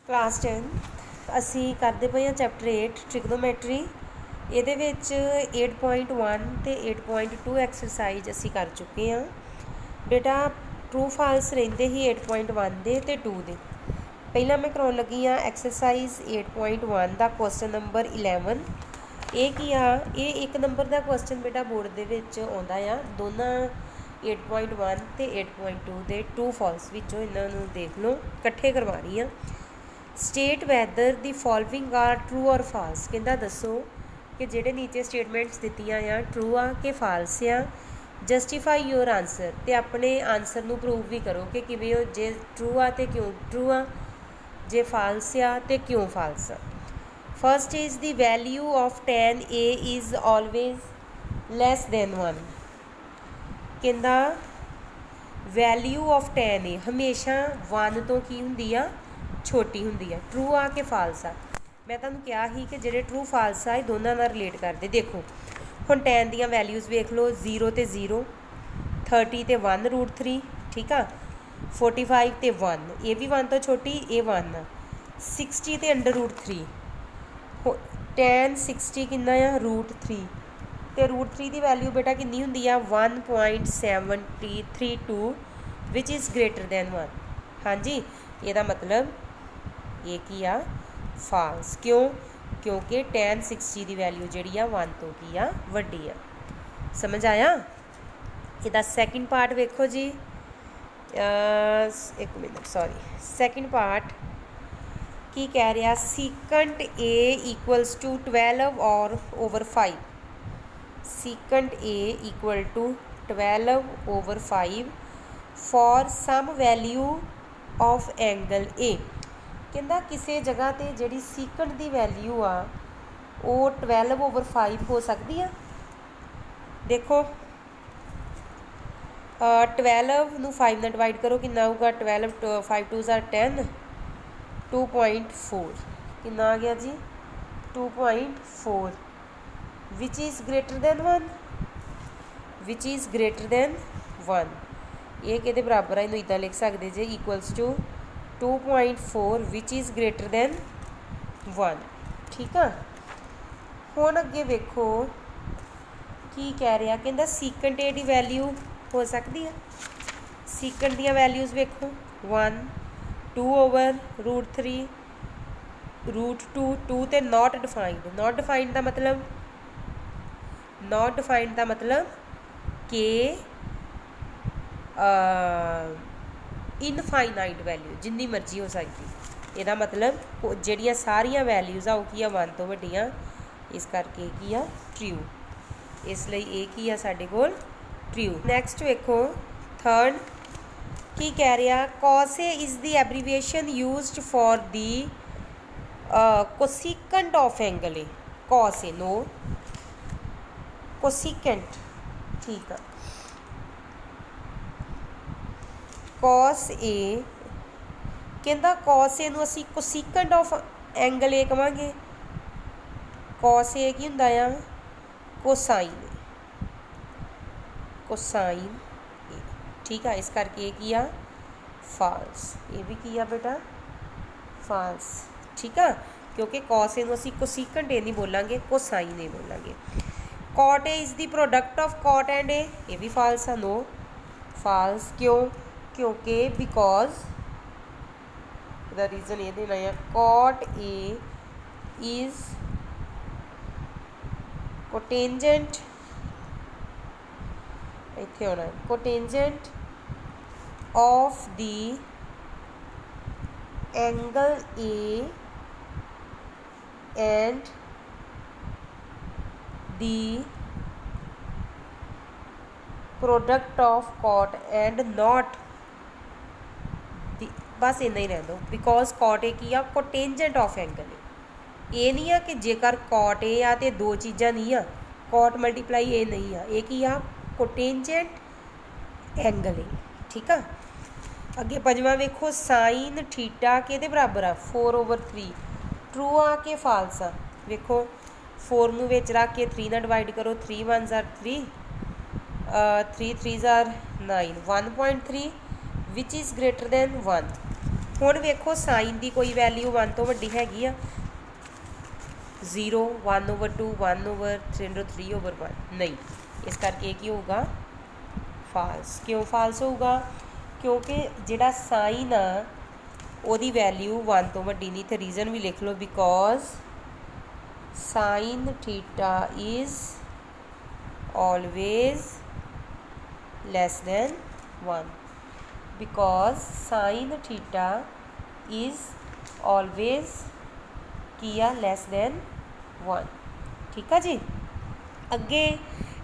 Class 10 असी करते पे चैप्टर 8 ट्रिग्नोमैट्री ये 8.1 तो 8.2 एक्सरसाइज असी कर चुके हाँ बेटा। ट्रू फाल्स रेंदे ही 8.1 दे ते 2 दे। पहला मैं कराउन लगी हाँ एक्सरसाइज 8.1 का क्वेश्चन नंबर 11। ये की आ ये एक नंबर का क्वेश्चन बेटा बोर्ड के विच आउंदा आ दोनों 8.1 तो 8.2 के ट्रू फॉल्स विचों इन्हों देख लो इकट्ठे करवा रही हाँ। State whether the following are true और फाल्स कहता दसो कि जेडे नीचे स्टेटमेंट्स दित्तियां आ ट्रू आ कि फाल्स आ। जस्टिफाई योर आंसर तो अपने आंसर नूं प्रूव भी करो कि किवें जे ट्रू आ तो क्यों ट्रू आ, जे फाल्स आ तो क्यों फाल्स आ। First is the value of tan a is always less than 1। कहता वैल्यू ऑफ tan a हमेशा 1 तो की हुंदी आ छोटी हुंदी है। ट्रू आ कि फाल्स आ। मैं तुहानूं कहा ही कि जेडे ट्रू फाल्स आ दोनों नाल रिलेट करते। देखो हुण tan दियां वैल्यूज़ वेख लो 0 तो 0, 30 तो 1√3 ठीक आ, 45 तो 1 ये भी 1 तो छोटी ये 1 आ, 60 तो √3 tan 60 कितना आ √3 तो √3 की वैल्यू बेटा कितनी हुंदी आ 1.732 विच इज़ ग्रेटर दैन 1। हाँ जी यदा मतलब ये की आ फाल्स क्यों क्योंकि tan 60 की वैल्यू जी 1 तो की आ वड्डी आ। समझ आया। इहदा सैकेंड पार्ट वेखो जी। एक मिनट सॉरी सैकेंड पार्ट की कह रहा सीकंट a इक्वल्स टू 12 और over 5। Secant a equal to 12 over 5 for some value of angle a। कहता किसी जगह पर जी सीकंट की वैल्यू आ वो 12 ओवर 5 हो सकती है। देखो 12 नूं 5 नाल डिवाइड करो कि आऊगा 12 5 2 10 2.4 कि आ गया जी 2.4 which is greater than 1। Which is greater than 1 ये कि बराबर है इनू इदा लिख सकते जे equals to 2.4 which is greater than 1 ठीक है। हुण अगे वेखो की कह रहा कहता सीकंट ए की वैल्यू हो सकती है। सीकंट दी वैल्यूज़ वेखो 1 2 ओवर √3 √2 2 तो नॉट डिफाइंड। नॉट डिफाइंड का मतलब नॉट डिफाइंड का मतलब कि इनफाइनाइट वैल्यू जिन्नी मर्जी हो सकती। यदा मतलब ਜਿਹੜੀਆਂ ਸਾਰੀਆਂ वैल्यूज़ आ वो की 1 तो ਵੱਡੀਆਂ इस करके की आ ट्रू। इसलिए ये की आ साडे कोल ट्रू। नैक्सट वेखो थर्ड की कह रहा cos A is the abbreviation used for the cosecant of angle A. Cos A no cosecant ठीक है। कॉस ए कहता कॉस ए नूं असीं कोसिकेंट ऑफ एंगल ए कहांगे। कॉस ए की हुंदा आ कोसाइन कोसाइन ए ठीक है। इस करके ये की आ फाल्स। ये भी की आ बेटा फाल्स ठीक है क्योंकि कॉस ए नूं असीं कोसिकेंट ए नहीं बोलांगे कोसाइन ए बोलांगे। Cot A is the product of cot and A ये भी फाल्स आ नो फाल्स क्यों क्योंकि बिकॉज द रीजन ये देना है कॉट ए इज़ कोटेंजेंट इत्थे होना cotangent of the angle A and the product of cot and not the. बस इन्ना ही रह दो बिकॉज कॉट ए की आ कोटेंजेंट ऑफ एंगल ए। ये नहीं आ कि जेकर कॉट ए आ तो दो चीज़ां नहीं आ कॉट मल्टीप्लाई ए नहीं आ ये की आ कोटेंजेंट एंगल ए ठीक है। अगे पंजवा वेखो साइन थीटा के बराबर आ 4 ओवर 3 ट्रू आ के फाल्स आ। वेखो 4 नूं विच रख के 3 नाल डिवाइड करो 3 1 3 3 3 9 1.3 विच इज़ ग्रेटर दैन 1 हुण वेखो साइन की कोई वैल्यू 1 तो वड्डी हैगी आ 0 1/2 1/3 नहीं, इस करके की होगा फाल्स। क्यों फाल्स होगा? क्योंकि जिहड़ा साइन आ ओहदी वैल्यू 1 तो वड्डी नहीं। तो रीज़न भी लिख लो, because sine theta is always less than 1, because sin theta is always किया less than 1। ठीक है जी। अगे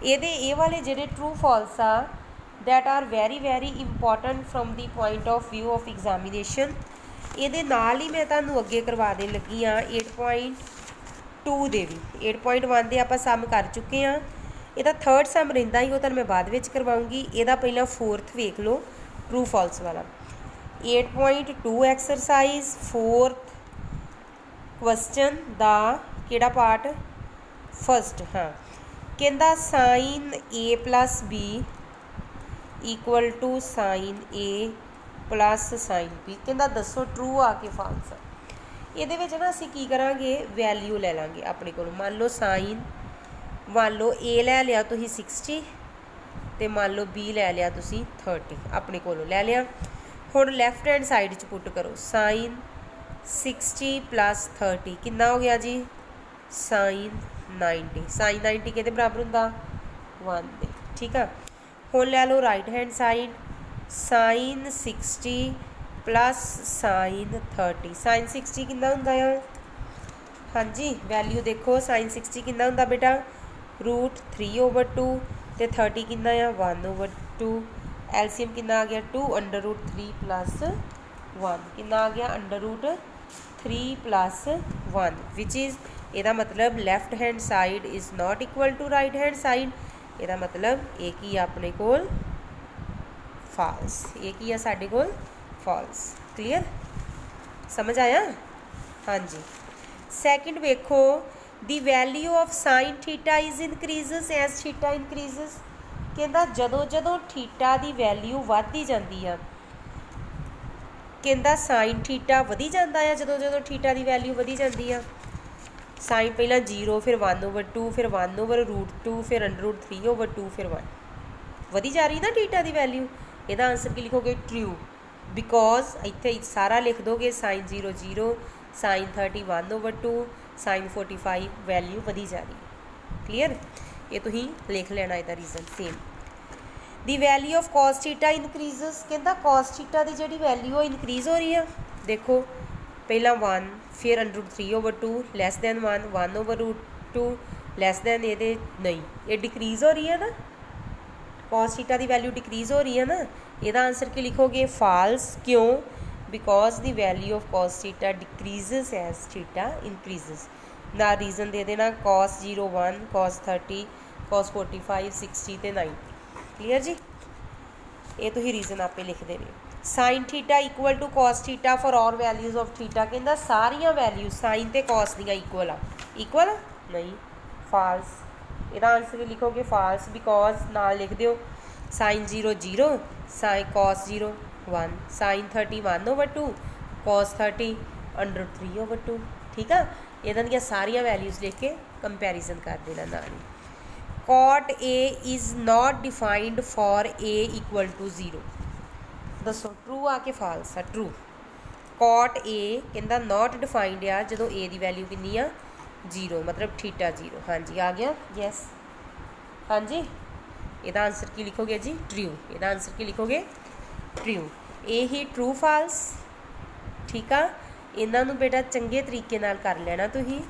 ये वाले जेडे ट्रू फॉल्स आ that are very very important from the point of view of examination. ये नाल ही मैं तुहानूं अगे करवा देन लगी हाँ 8.2 दे भी। 8.1 दे आपां सम कर चुके हैं। ਇਹਦਾ थर्ड सम रहिंदा ही, वो तुहानूं मैं बाद विच करवाऊँगी। ਇਹਦਾ ਪਹਿਲਾਂ फोर्थ वेख लो ट्रू फॉल्स वाला। 8.2 एक्सरसाइज 4th क्वेश्चन दा किहड़ा पार्ट? फस्ट। हाँ, कहंदा sine A plus B equal to sine A plus sine B. कहंदा दसो ट्रू आ के फॉल्स। ਇਹਦੇ ਵਿੱਚ ना ਅਸੀਂ की करांगे, वैल्यू ले लांगे अपने कोलों। मान लो साइन, मान लो ए लै लिया तुसीं 60 तो मान लो बी लै लिया तुसीं 30, अपने कोलों लै लिया। हुण लैफ्ट हैंड साइड च पुट करो, साइन 60 प्लस 30 कितना हो गया जी? साइन 90। साइन 90 किहदे बराबर हुंदा? 1 दे। ठीक है, हुण लै लो right hand side, sine 60 plus sine 30। Sine 60 कितना हुंदा है? हाँ जी, वैल्यू देखो, साइन 60 कितना हुंदा बेटा? √3/2 तो 30 कितना आ? 1/2। एलसीएम कितना आ गया? 2 √3 प्लस 1 कितना आ गया? √3 प्लस 1, विच इज़ ਇਹਦਾ मतलब left hand side is not equal to right hand side. ਇਹਦਾ मतलब एक ही अपने कोल फॉल्स, एक ही है साडे कोल फॉल्स। क्लीयर, समझ आया? हाँ जी। सैकेंड वेखो, the value of sine theta is increases as theta increases. कहंदा जदों जदों थीटा की वैल्यू वधदी जाती है, कहंदा साइन थीटा वधी जाता है जदों जदों थीटा की वैल्यू वधी जाती है। साइन पहला 0 फिर 1/2 फिर 1/√2 फिर √3/2 फिर 1 वधी जा रही ना थीटा की वैल्यू। ਇਹਦਾ आंसर की लिखोगे? ट्रू। बिकॉज इत्थे सारा लिख दोगे, साइन 0 0, साइन 30 1/2, साइन 45 वैल्यू वधी जा रही है। क्लीयर, ये तुसीं लिख लेना ਇਹਦਾ reason same. The value of cos theta increases. कहता कॉस थीटा की जी वैल्यू वो इनक्रीज़ हो रही है। देखो पहला 1 फिर √3/2 लैस दैन 1 1/2 लैस दैन ये नहीं, ये डिक्रीज़ हो रही है ना। कॉस थीटा की वैल्यू डिक्रीज़ हो रही है ना। ਇਹਦਾ आंसर की लिखोगे? फॉल्स। क्यों? Because the value of cos theta decreases as theta increases. ना रीज़न दे देना कॉस 0 1, कॉस 30, कॉस 45 60 तो 90। क्लीयर जी, ये तो ही रीज़न आपे लिख देने। Sine theta equal to cos theta for all values of theta. कहता सारिया वैल्यू साइन तो कॉस दियाँ इक्वल आ। इक्वल आ? नहीं, फॉल्स। ਇਹਦਾ आंसर भी लिखोगे? फॉल्स। बिकॉज नाल लिख दो, sine 0 0, sine cos 0 1, sine 30 1/2, cos 30 √3/2। ठीक है, इन्हां दी सारिया वैल्यूज़ लिख के कंपैरिजन कर देना नाल ही। Cot A is not defined for A equal to 0। दसो ट्रू आ के फॉल्स आ? ट्रू। कॉट ए कहता नॉट डिफाइंड आ जो ए की वैल्यू कितनी आ? 0, मतलब थीटा 0। हाँ जी, आ गया? यस। हाँ जी, ਇਹਦਾ आंसर की लिखोगे जी? ट्रू। ਇਹਦਾ आंसर की लिखोगे? ट्रू। ਇਹ ही ट्रू फॉल्स। ठीक आ, ਇਹਨਾਂ ਨੂੰ बेटा चंगे तरीके नाल कर लेना तुसीं।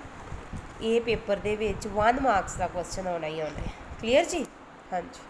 ਇਹ पेपर ਦੇ ਵਿੱਚ 1 मार्क्स का क्वेश्चन आना ही आना है। क्लीयर जी? हाँ जी।